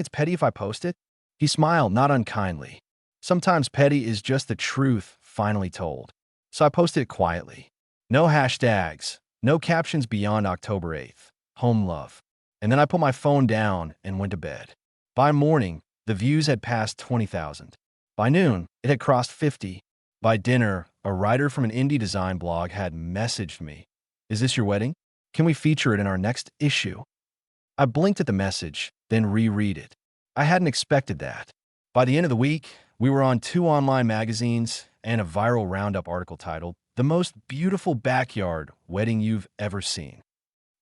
it's petty if I post it?" He smiled, not unkindly. Sometimes petty is just the truth finally told. So I posted it quietly. No hashtags, no captions beyond October 8th. Home love. And then I put my phone down and went to bed. By morning, the views had passed 20,000. By noon, it had crossed 50. By dinner, a writer from an indie design blog had messaged me. "Is this your wedding? Can we feature it in our next issue?" I blinked at the message, then reread it. I hadn't expected that. By the end of the week, we were on 2 online magazines and a viral roundup article titled, "The Most Beautiful Backyard Wedding You've Ever Seen."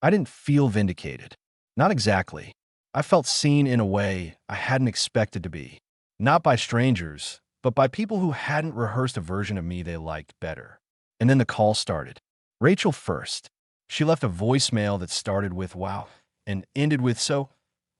I didn't feel vindicated. Not exactly. I felt seen in a way I hadn't expected to be. Not by strangers, but by people who hadn't rehearsed a version of me they liked better. And then the call started. Rachel first. She left a voicemail that started with "wow" and ended with "so,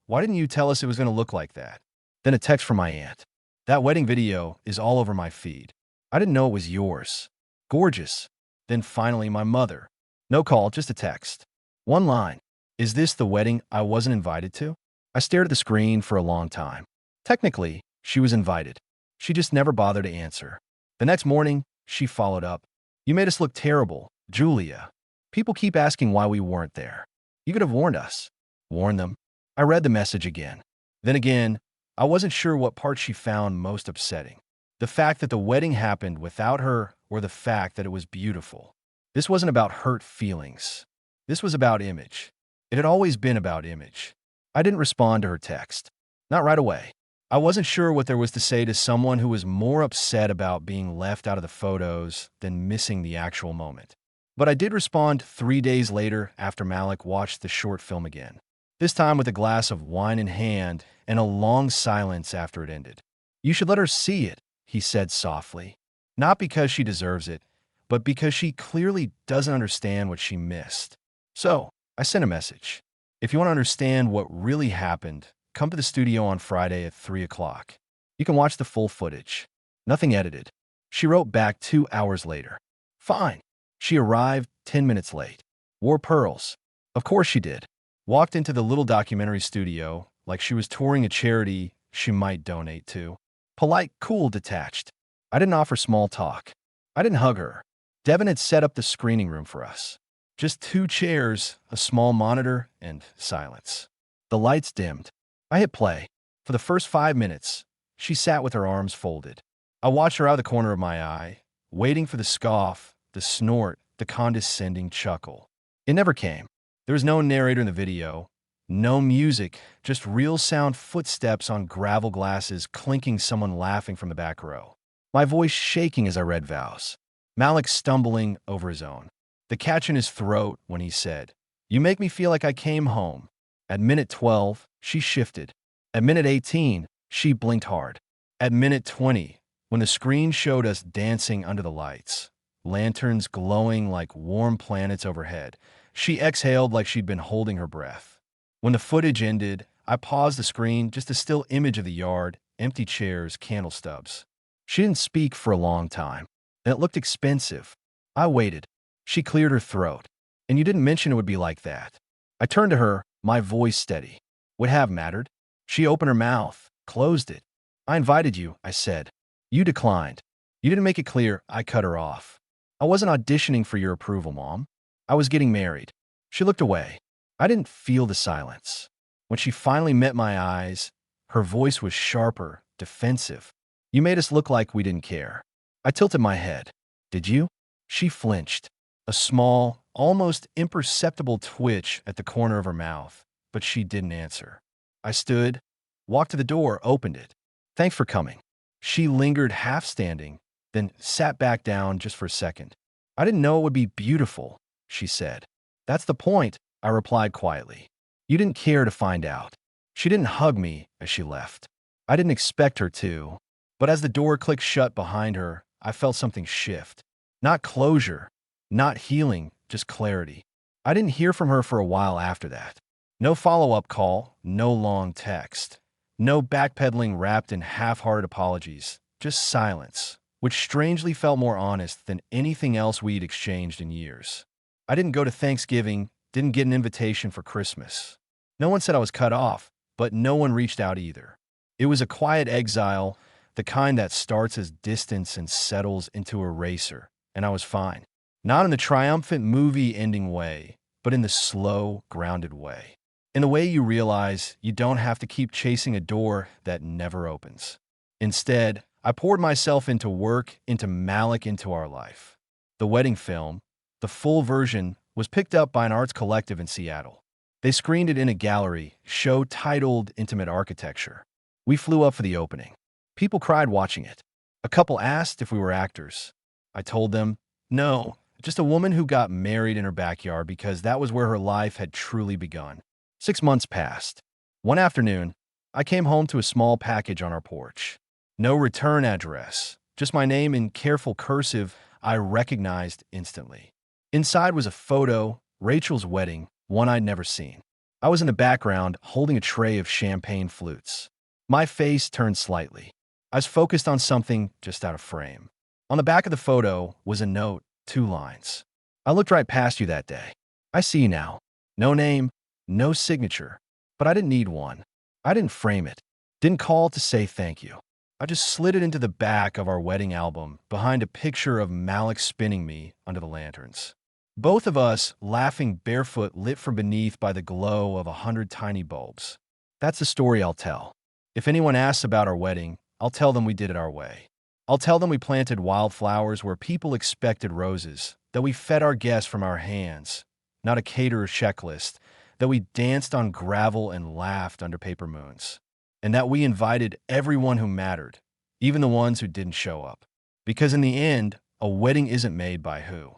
why didn't you tell us it was going to look like that?" Then a text from my aunt. "That wedding video is all over my feed. I didn't know it was yours. Gorgeous." Then finally my mother. No call, just a text. One line. "Is this the wedding I wasn't invited to?" I stared at the screen for a long time. Technically, she was invited. She just never bothered to answer. The next morning, she followed up. "You made us look terrible, Julia. People keep asking why we weren't there. You could have warned us." Warn them? I read the message again. Then again, I wasn't sure what part she found most upsetting. The fact that the wedding happened without her, or the fact that it was beautiful. This wasn't about hurt feelings. This was about image. It had always been about image. I didn't respond to her text. Not right away. I wasn't sure what there was to say to someone who was more upset about being left out of the photos than missing the actual moment. But I did respond 3 days later after Malik watched the short film again. This time with a glass of wine in hand and a long silence after it ended. "You should let her see it," he said softly. "Not because she deserves it, but because she clearly doesn't understand what she missed." So, I sent a message. "If you want to understand what really happened, come to the studio on Friday at 3 o'clock. You can watch the full footage. Nothing edited." She wrote back 2 hours later. "Fine." She arrived 10 minutes late. Wore pearls. Of course she did. Walked into the little documentary studio like she was touring a charity she might donate to. Polite, cool, detached. I didn't offer small talk. I didn't hug her. Devin had set up the screening room for us. Just 2 chairs, a small monitor, and silence. The lights dimmed. I hit play. For the first 5 minutes, she sat with her arms folded. I watched her out of the corner of my eye, waiting for the scoff, the snort, the condescending chuckle. It never came. There was no narrator in the video, no music, just real sound footsteps on gravel glasses clinking, someone laughing from the back row. My voice shaking as I read vows. Malik stumbling over his own. The catch in his throat when he said, "You make me feel like I came home." At minute 12, she shifted. At minute 18, she blinked hard. At minute 20, when the screen showed us dancing under the lights, lanterns glowing like warm planets overhead, she exhaled like she'd been holding her breath. When the footage ended, I paused the screen, just a still image of the yard, empty chairs, candle stubs. She didn't speak for a long time, and it looked expensive. I waited. She cleared her throat. "And you didn't mention it would be like that." I turned to her, my voice steady. Would have mattered. She opened her mouth, closed it. "I invited you," I said. "You declined. You didn't make it clear." I cut her off. "I wasn't auditioning for your approval, Mom. I was getting married." She looked away. I didn't feel the silence. When she finally met my eyes, her voice was sharper, defensive. "You made us look like we didn't care." I tilted my head. "Did you?" She flinched. A small, almost imperceptible twitch at the corner of her mouth, but she didn't answer. I stood, walked to the door, opened it. "Thanks for coming." She lingered half standing, then sat back down just for a second. "I didn't know it would be beautiful," she said. "That's the point," I replied quietly. "You didn't care to find out." She didn't hug me as she left. I didn't expect her to, but as the door clicked shut behind her, I felt something shift. Not closure, not healing, just clarity. I didn't hear from her for a while after that. No follow-up call, no long text, no backpedaling wrapped in half-hearted apologies, just silence, which strangely felt more honest than anything else we'd exchanged in years. I didn't go to Thanksgiving, didn't get an invitation for Christmas. No one said I was cut off, but no one reached out either. It was a quiet exile, the kind that starts as distance and settles into eraser, and I was fine. Not in the triumphant movie-ending way, but in the slow, grounded way. In the way you realize you don't have to keep chasing a door that never opens. Instead, I poured myself into work, into Malik, into our life. The wedding film, the full version, was picked up by an arts collective in Seattle. They screened it in a gallery, show titled Intimate Architecture. We flew up for the opening. People cried watching it. A couple asked if we were actors. I told them, no, just a woman who got married in her backyard because that was where her life had truly begun. 6 months passed. One afternoon, I came home to a small package on our porch. No return address, just my name in careful cursive I recognized instantly. Inside was a photo, Rachel's wedding, one I'd never seen. I was in the background, holding a tray of champagne flutes. My face turned slightly. I was focused on something just out of frame. On the back of the photo was a note, 2 lines. I looked right past you that day. I see you now. No name, no signature, but I didn't need one. I didn't frame it, didn't call to say thank you. I just slid it into the back of our wedding album behind a picture of Malik spinning me under the lanterns. Both of us laughing barefoot, lit from beneath by the glow of 100 tiny bulbs. That's the story I'll tell. If anyone asks about our wedding, I'll tell them we did it our way. I'll tell them we planted wildflowers where people expected roses, that we fed our guests from our hands, not a caterer's checklist, that we danced on gravel and laughed under paper moons, and that we invited everyone who mattered, even the ones who didn't show up. Because in the end, a wedding isn't made by who.